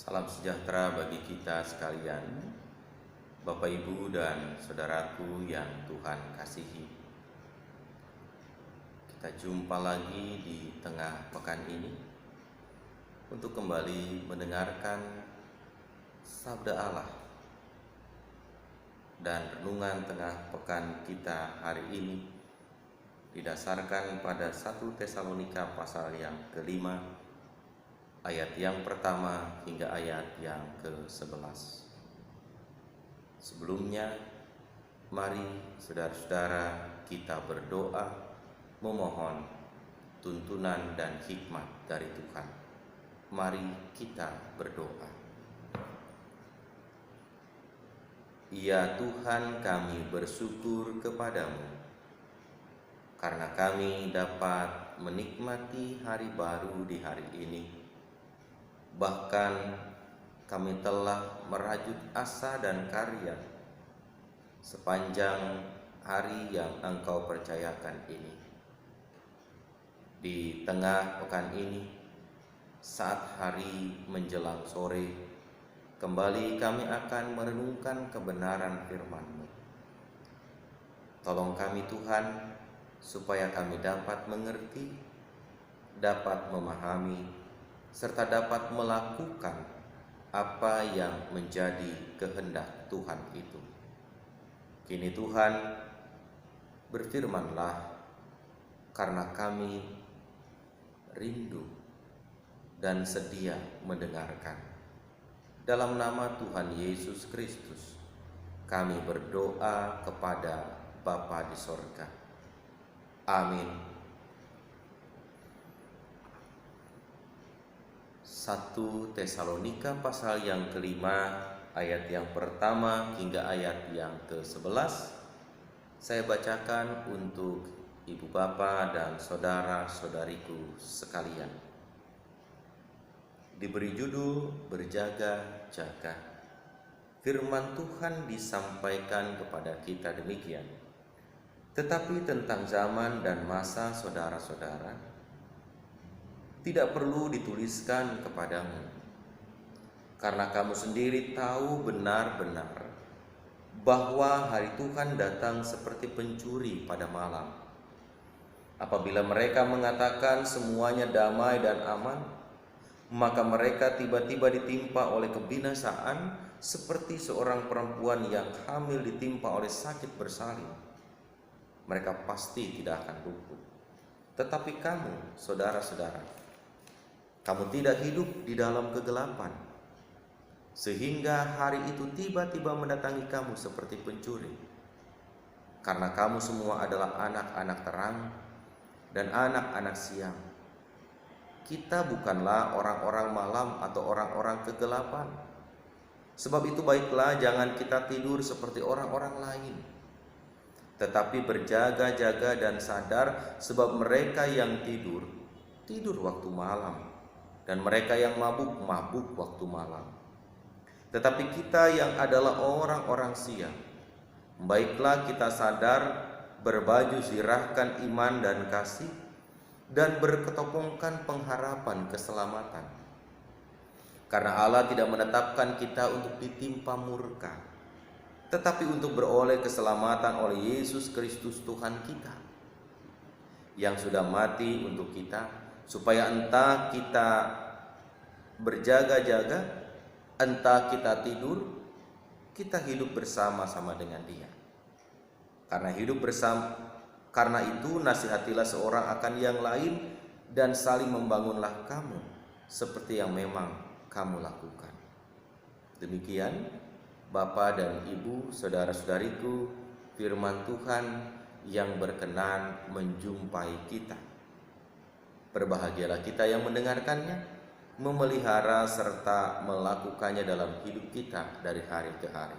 Salam sejahtera bagi kita sekalian, Bapak Ibu dan saudaraku yang Tuhan kasihi. Kita jumpa lagi di tengah pekan ini untuk kembali mendengarkan Sabda Allah. Dan renungan tengah pekan kita hari ini didasarkan pada 1 Tesalonika pasal yang kelima, ayat yang pertama hingga ayat yang ke-11. Sebelumnya, mari saudara-saudara kita berdoa memohon tuntunan dan hikmat dari Tuhan. Mari kita berdoa. Ya Tuhan, kami bersyukur kepadamu karena kami dapat menikmati hari baru di hari ini. Bahkan kami telah merajut asa dan karya sepanjang hari yang Engkau percayakan ini. Di tengah pekan ini, saat hari menjelang sore, kembali kami akan merenungkan kebenaran firman-Mu. Tolong kami Tuhan, supaya kami dapat mengerti, dapat memahami, serta dapat melakukan apa yang menjadi kehendak Tuhan itu. Kini Tuhan, berfirman-Lah, karena kami rindu dan sedia mendengarkan. Dalam nama Tuhan Yesus Kristus, kami berdoa kepada Bapa di sorga. Amin. 1 Tesalonika pasal yang kelima, ayat yang pertama hingga ayat yang ke-11 saya bacakan untuk ibu bapa dan saudara-saudariku sekalian. Diberi judul berjaga-jaga. Firman Tuhan disampaikan kepada kita demikian. Tetapi tentang zaman dan masa saudara-saudara, tidak perlu dituliskan kepadamu, karena kamu sendiri tahu benar-benar bahwa hari Tuhan datang seperti pencuri pada malam. Apabila mereka mengatakan semuanya damai dan aman, maka mereka tiba-tiba ditimpa oleh kebinasaan seperti seorang perempuan yang hamil ditimpa oleh sakit bersalin. Mereka pasti tidak akan luput. Tetapi kamu, saudara-saudara, kamu tidak hidup di dalam kegelapan, sehingga hari itu tiba-tiba mendatangi kamu seperti pencuri. Karena kamu semua adalah anak-anak terang dan anak-anak siang. Kita bukanlah orang-orang malam atau orang-orang kegelapan. Sebab itu baiklah jangan kita tidur seperti orang-orang lain, tetapi berjaga-jaga dan sadar, sebab mereka yang tidur, tidur waktu malam, dan mereka yang mabuk, mabuk waktu malam. Tetapi kita yang adalah orang-orang siang, baiklah kita sadar, berbaju zirahkan iman dan kasih, dan berketopongkan pengharapan keselamatan. Karena Allah tidak menetapkan kita untuk ditimpa murka, tetapi untuk beroleh keselamatan oleh Yesus Kristus Tuhan kita, yang sudah mati untuk kita, supaya entah kita berjaga-jaga, entah kita tidur, kita hidup bersama-sama dengan Dia. Karena itu nasihatilah seorang akan yang lain, dan saling membangunlah kamu seperti yang memang kamu lakukan. Demikian Bapak dan Ibu, saudara-saudariku, firman Tuhan yang berkenan menjumpai kita. Berbahagialah kita yang mendengarkannya, memelihara serta melakukannya dalam hidup kita dari hari ke hari.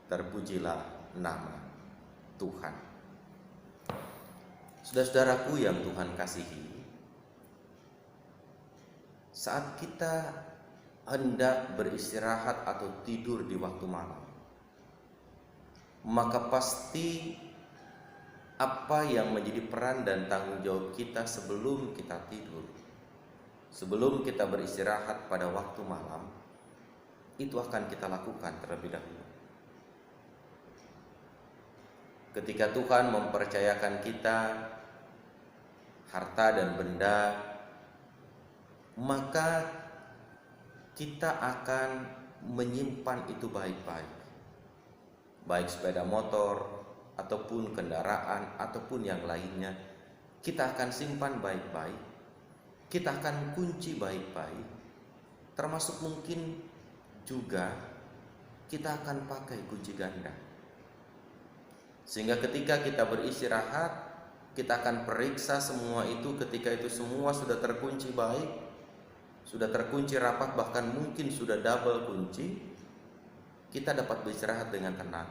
Terpujilah nama Tuhan. Saudara-saudaraku yang Tuhan kasihi, saat kita hendak beristirahat atau tidur di waktu malam, maka pasti apa yang menjadi peran dan tanggung jawab kita sebelum kita tidur, sebelum kita beristirahat pada waktu malam, itu akan kita lakukan terlebih dahulu. Ketika Tuhan mempercayakan kita harta dan benda, maka kita akan menyimpan itu baik-baik. Baik sepeda motor, ataupun kendaraan, ataupun yang lainnya, kita akan simpan baik-baik. Kita akan kunci baik-baik. Termasuk mungkin juga kita akan pakai kunci ganda. Sehingga ketika kita beristirahat, kita akan periksa semua itu. Ketika itu semua sudah terkunci baik, sudah terkunci rapat, bahkan mungkin sudah double kunci, kita dapat beristirahat dengan tenang.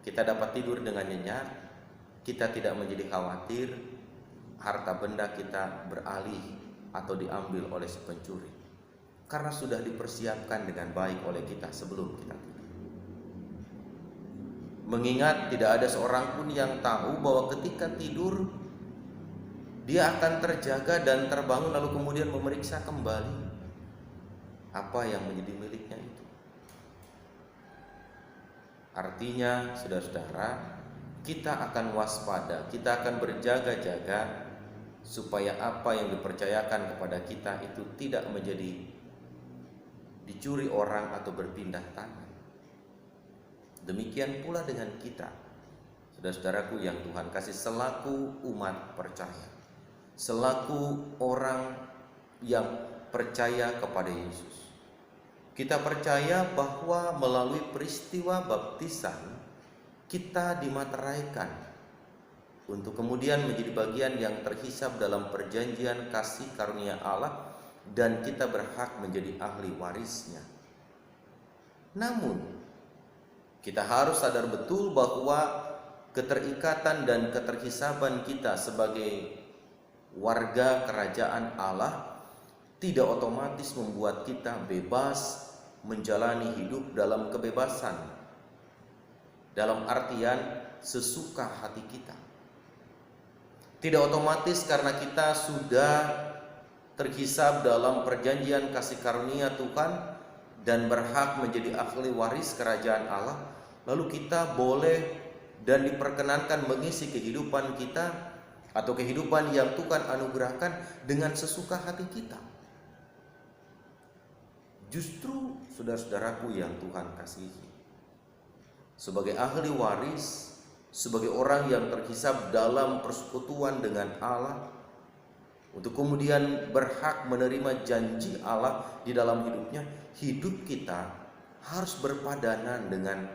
Kita dapat tidur dengan nyenyak. Kita tidak menjadi khawatir harta benda kita beralih atau diambil oleh si pencuri, karena sudah dipersiapkan dengan baik oleh kita sebelum kita tidur. Mengingat tidak ada seorang pun yang tahu bahwa ketika tidur dia akan terjaga dan terbangun, lalu kemudian memeriksa kembali apa yang menjadi miliknya itu. Artinya, saudara-saudara, kita akan waspada, kita akan berjaga-jaga supaya apa yang dipercayakan kepada kita itu tidak menjadi dicuri orang atau berpindah tangan. Demikian pula dengan kita, saudara-saudaraku yang Tuhan kasih, selaku umat percaya, selaku orang yang percaya kepada Yesus. Kita percaya bahwa melalui peristiwa baptisan kita dimateraikan untuk kemudian menjadi bagian yang terhisap dalam perjanjian kasih karunia Allah, dan kita berhak menjadi ahli warisnya. Namun kita harus sadar betul bahwa keterikatan dan keterhisapan kita sebagai warga kerajaan Allah tidak otomatis membuat kita bebas menjalani hidup dalam kebebasan, dalam artian sesuka hati kita. Tidak otomatis karena kita sudah terhisap dalam perjanjian kasih karunia Tuhan dan berhak menjadi ahli waris kerajaan Allah, lalu kita boleh dan diperkenankan mengisi kehidupan kita atau kehidupan yang Tuhan anugerahkan dengan sesuka hati kita. Justru saudara-saudaraku yang Tuhan kasihi, sebagai ahli waris, sebagai orang yang terhisap dalam persekutuan dengan Allah, untuk kemudian berhak menerima janji Allah di dalam hidupnya, hidup kita harus berpadanan dengan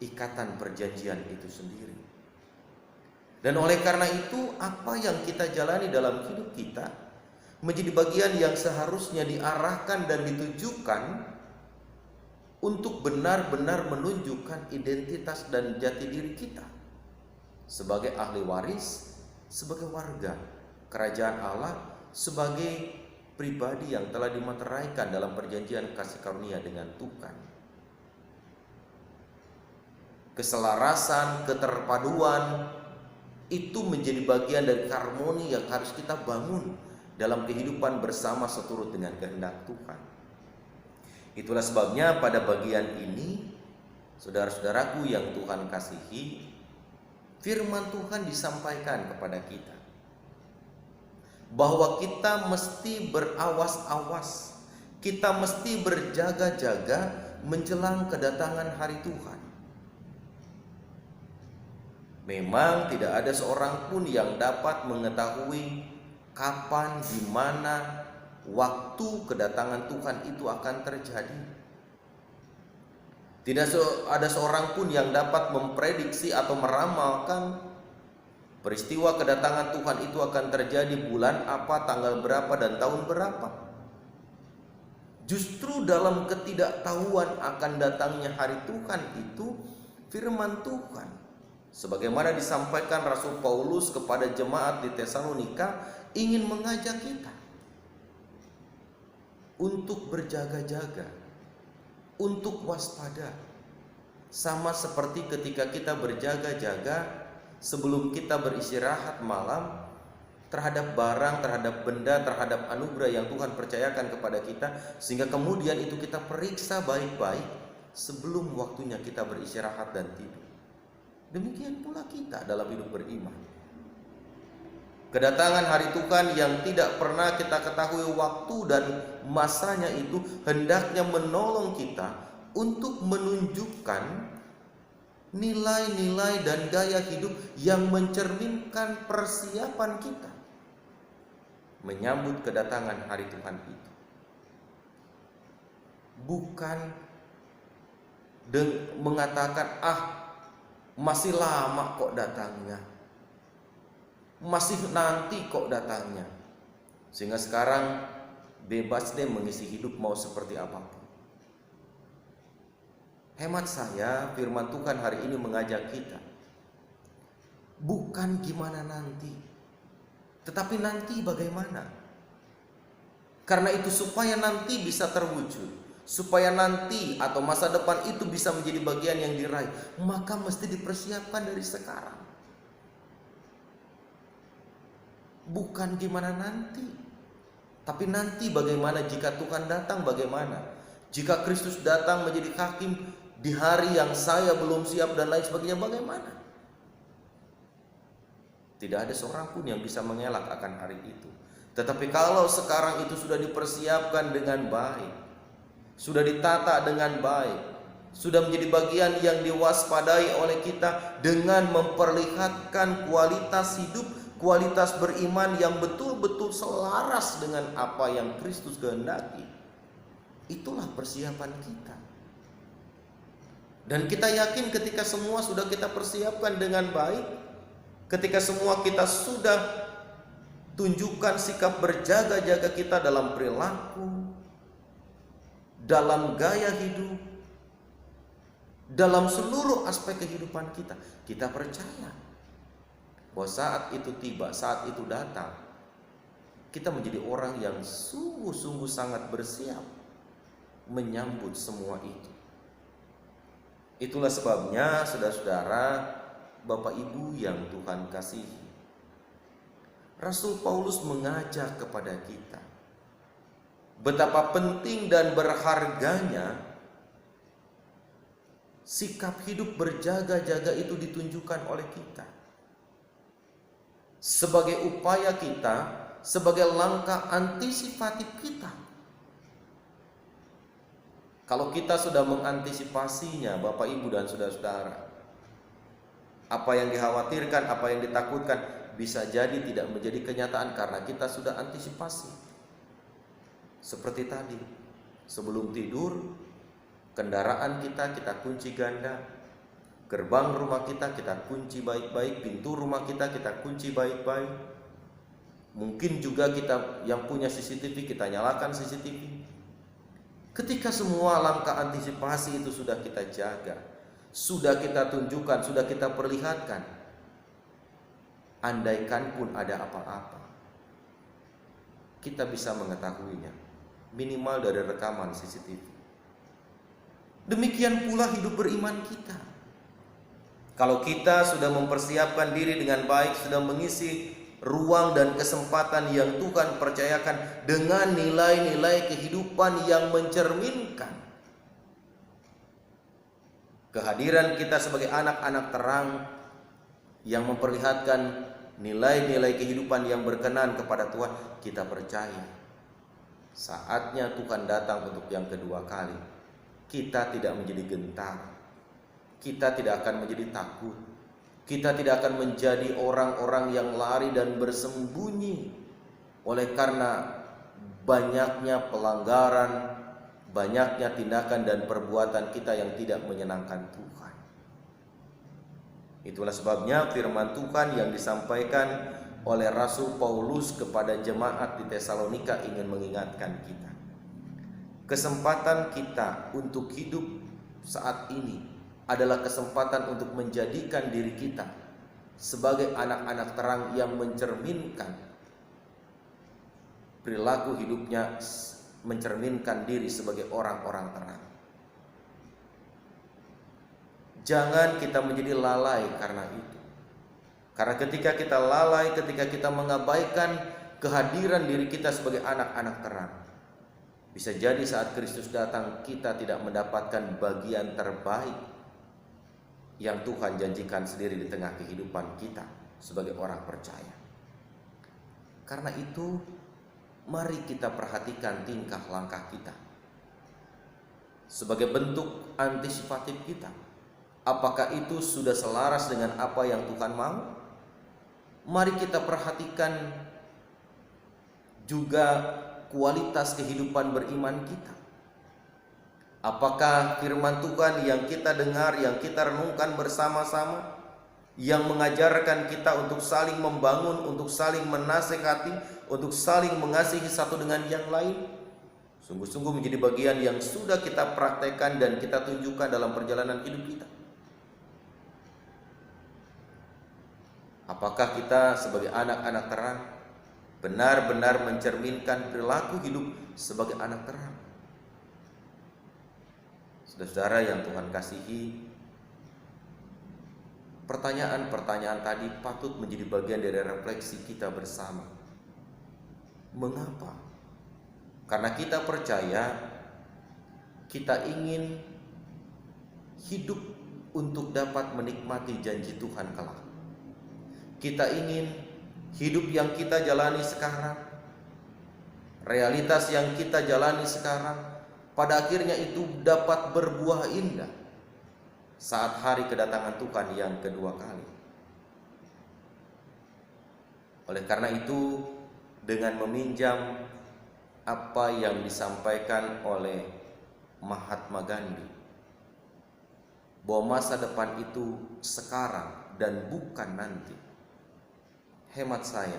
ikatan perjanjian itu sendiri. Dan oleh karena itu, apa yang kita jalani dalam hidup kita menjadi bagian yang seharusnya diarahkan dan ditujukan untuk benar-benar menunjukkan identitas dan jati diri kita sebagai ahli waris, sebagai warga kerajaan Allah, sebagai pribadi yang telah dimateraikan dalam perjanjian kasih karunia dengan Tuhan. Keselarasan, keterpaduan itu menjadi bagian dari harmoni yang harus kita bangun dalam kehidupan bersama seturut dengan kehendak Tuhan. Itulah sebabnya pada bagian ini, saudara-saudaraku yang Tuhan kasihi, firman Tuhan disampaikan kepada kita bahwa kita mesti berawas-awas, kita mesti berjaga-jaga menjelang kedatangan hari Tuhan. Memang tidak ada seorang pun yang dapat mengetahui kapan, di mana, waktu kedatangan Tuhan itu akan terjadi. Tidak ada seorang pun yang dapat memprediksi atau meramalkan peristiwa kedatangan Tuhan itu akan terjadi bulan apa, tanggal berapa, dan tahun berapa. Justru dalam ketidaktahuan akan datangnya hari Tuhan itu, firman Tuhan, sebagaimana disampaikan Rasul Paulus kepada jemaat di Tesalonika, ingin mengajak kita untuk berjaga-jaga, untuk waspada. Sama seperti ketika kita berjaga-jaga sebelum kita beristirahat malam, terhadap barang, terhadap benda, terhadap anugerah yang Tuhan percayakan kepada kita, sehingga kemudian itu kita periksa baik-baik sebelum waktunya kita beristirahat dan tidur. Demikian pula kita dalam hidup beriman. Kedatangan hari Tuhan yang tidak pernah kita ketahui waktu dan masanya itu hendaknya menolong kita untuk menunjukkan nilai-nilai dan gaya hidup yang mencerminkan persiapan kita menyambut kedatangan hari Tuhan itu. Bukan mengatakan, masih lama kok datangnya, masih nanti kok datangnya, sehingga sekarang bebas deh mengisi hidup mau seperti apapun. Hemat saya, firman Tuhan hari ini mengajak kita bukan gimana nanti, tetapi nanti bagaimana. Karena itu supaya nanti bisa terwujud, supaya nanti atau masa depan itu bisa menjadi bagian yang diraih, maka mesti dipersiapkan dari sekarang. Bukan gimana nanti, tapi nanti bagaimana jika Tuhan datang, bagaimana jika Kristus datang menjadi hakim di hari yang saya belum siap dan lain sebagainya, bagaimana? Tidak ada seorang pun yang bisa mengelak akan hari itu. Tetapi kalau sekarang itu sudah dipersiapkan dengan baik, sudah ditata dengan baik, sudah menjadi bagian yang diwaspadai oleh kita dengan memperlihatkan kualitas hidup, kualitas beriman yang betul-betul selaras dengan apa yang Kristus kehendaki, itulah persiapan kita. Dan kita yakin ketika semua sudah kita persiapkan dengan baik, ketika semua kita sudah tunjukkan sikap berjaga-jaga kita dalam perilaku, dalam gaya hidup, dalam seluruh aspek kehidupan kita, kita percaya bahwa saat itu tiba, saat itu datang, kita menjadi orang yang sungguh-sungguh sangat bersiap menyambut semua itu. Itulah sebabnya saudara-saudara, Bapak Ibu yang Tuhan kasihi, Rasul Paulus mengajak kepada kita betapa penting dan berharganya sikap hidup berjaga-jaga itu ditunjukkan oleh kita sebagai upaya kita, sebagai langkah antisipatif kita. Kalau kita sudah mengantisipasinya, Bapak Ibu dan saudara-saudara, apa yang dikhawatirkan, apa yang ditakutkan bisa jadi tidak menjadi kenyataan karena kita sudah antisipasi. Seperti tadi, sebelum tidur, kendaraan kita kunci ganda, gerbang rumah kita kunci baik-baik, pintu rumah kita kunci baik-baik. Mungkin juga kita yang punya CCTV, kita nyalakan CCTV. Ketika semua langkah antisipasi itu sudah kita jaga, sudah kita tunjukkan, sudah kita perlihatkan, andaikan pun ada apa-apa, kita bisa mengetahuinya, minimal dari rekaman CCTV. Demikian pula hidup beriman kita. Kalau kita sudah mempersiapkan diri dengan baik, sudah mengisi ruang dan kesempatan yang Tuhan percayakan dengan nilai-nilai kehidupan yang mencerminkan kehadiran kita sebagai anak-anak terang yang memperlihatkan nilai-nilai kehidupan yang berkenan kepada Tuhan, kita percaya saatnya Tuhan datang untuk yang kedua kali, kita tidak menjadi gentar, kita tidak akan menjadi takut, kita tidak akan menjadi orang-orang yang lari dan bersembunyi oleh karena banyaknya pelanggaran, banyaknya tindakan dan perbuatan kita yang tidak menyenangkan Tuhan. Itulah sebabnya firman Tuhan yang disampaikan oleh Rasul Paulus kepada jemaat di Tesalonika ingin mengingatkan kita. Kesempatan kita untuk hidup saat ini adalah kesempatan untuk menjadikan diri kita sebagai anak-anak terang yang mencerminkan perilaku hidupnya, mencerminkan diri sebagai orang-orang terang. Jangan kita menjadi lalai karena itu. Karena ketika kita lalai, ketika kita mengabaikan kehadiran diri kita sebagai anak-anak terang, bisa jadi saat Kristus datang kita tidak mendapatkan bagian terbaik yang Tuhan janjikan sendiri di tengah kehidupan kita sebagai orang percaya. Karena itu, mari kita perhatikan tingkah langkah kita sebagai bentuk antisipatif kita. Apakah itu sudah selaras dengan apa yang Tuhan mau? Mari kita perhatikan juga kualitas kehidupan beriman kita. Apakah firman Tuhan yang kita dengar, yang kita renungkan bersama-sama, yang mengajarkan kita untuk saling membangun, untuk saling menasehati, untuk saling mengasihi satu dengan yang lain, sungguh-sungguh menjadi bagian yang sudah kita praktekkan dan kita tunjukkan dalam perjalanan hidup kita? Apakah kita sebagai anak-anak terang benar-benar mencerminkan perilaku hidup sebagai anak terang? Saudara-saudara yang Tuhan kasihi, pertanyaan-pertanyaan tadi patut menjadi bagian dari refleksi kita bersama. Mengapa? Karena kita percaya, kita ingin hidup untuk dapat menikmati janji Tuhan kelak. Kita ingin hidup yang kita jalani sekarang, realitas yang kita jalani sekarang, pada akhirnya itu dapat berbuah indah saat hari kedatangan Tuhan yang kedua kali. Oleh karena itu, dengan meminjam apa yang disampaikan oleh Mahatma Gandhi, bahwa masa depan itu sekarang dan bukan nanti, hemat saya,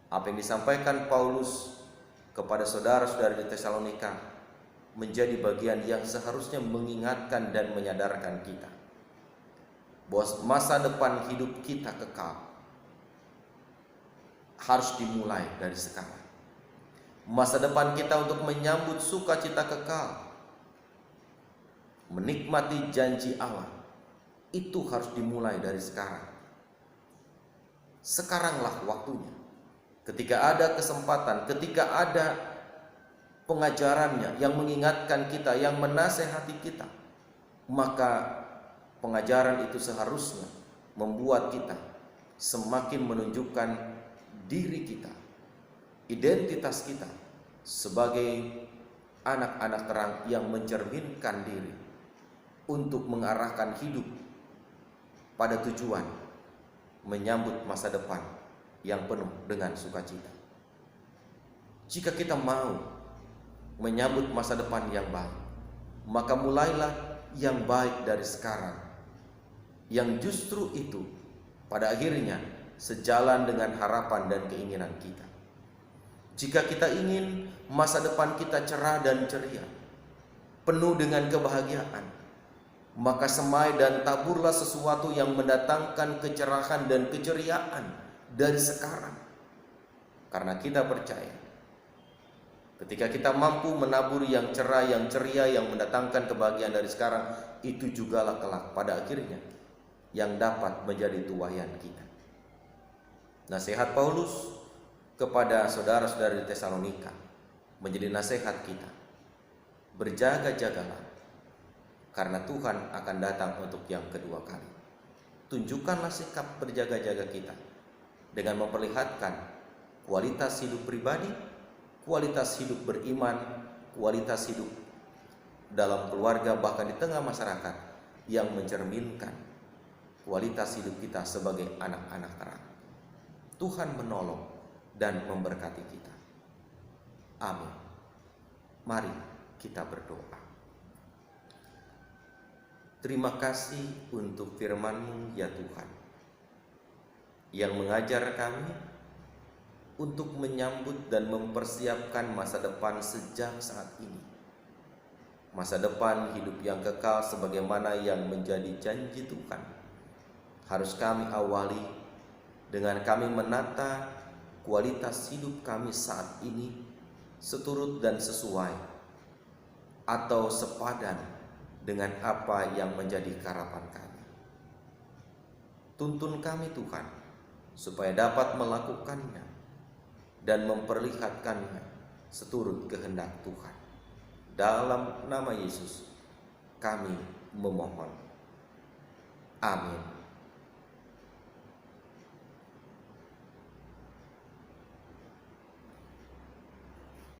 apa yang disampaikan Paulus kepada saudara-saudara di Tesalonika menjadi bagian yang seharusnya mengingatkan dan menyadarkan kita bahwa masa depan hidup kita kekal harus dimulai dari sekarang. Masa depan kita untuk menyambut sukacita kekal, menikmati janji Allah, itu harus dimulai dari sekarang. Sekaranglah waktunya. Ketika ada kesempatan, ketika ada pengajarannya yang mengingatkan kita, yang menasehati kita, maka pengajaran itu seharusnya membuat kita semakin menunjukkan diri kita, identitas kita sebagai anak-anak terang yang mencerminkan diri untuk mengarahkan hidup pada tujuan menyambut masa depan yang penuh dengan sukacita. Jika kita mau menyambut masa depan yang baik, maka mulailah yang baik dari sekarang, yang justru itu pada akhirnya sejalan dengan harapan dan keinginan kita. Jika kita ingin masa depan kita cerah dan ceria, penuh dengan kebahagiaan, maka semai dan taburlah sesuatu yang mendatangkan kecerahan dan keceriaan dari sekarang. Karena kita percaya, ketika kita mampu menabur yang cerah, yang ceria, yang mendatangkan kebahagiaan dari sekarang, itu jugalah kelak pada akhirnya yang dapat menjadi tuaian kita. Nasihat Paulus kepada saudara-saudara di Tesalonika menjadi nasihat kita. Berjaga-jagalah, karena Tuhan akan datang untuk yang kedua kali. Tunjukkanlah sikap berjaga-jaga kita dengan memperlihatkan kualitas hidup pribadi, kualitas hidup beriman, kualitas hidup dalam keluarga, bahkan di tengah masyarakat, yang mencerminkan kualitas hidup kita sebagai anak-anak terang. Tuhan menolong dan memberkati kita. Amin. Mari kita berdoa. Terima kasih untuk firman-Mu ya Tuhan, yang mengajar kami untuk menyambut dan mempersiapkan masa depan sejak saat ini. Masa depan hidup yang kekal sebagaimana yang menjadi janji Tuhan harus kami awali dengan kami menata kualitas hidup kami saat ini seturut dan sesuai atau sepadan dengan apa yang menjadi harapan kami. Tuntun kami Tuhan supaya dapat melakukannya dan memperlihatkannya seturut kehendak Tuhan. Dalam nama Yesus kami memohon. Amin.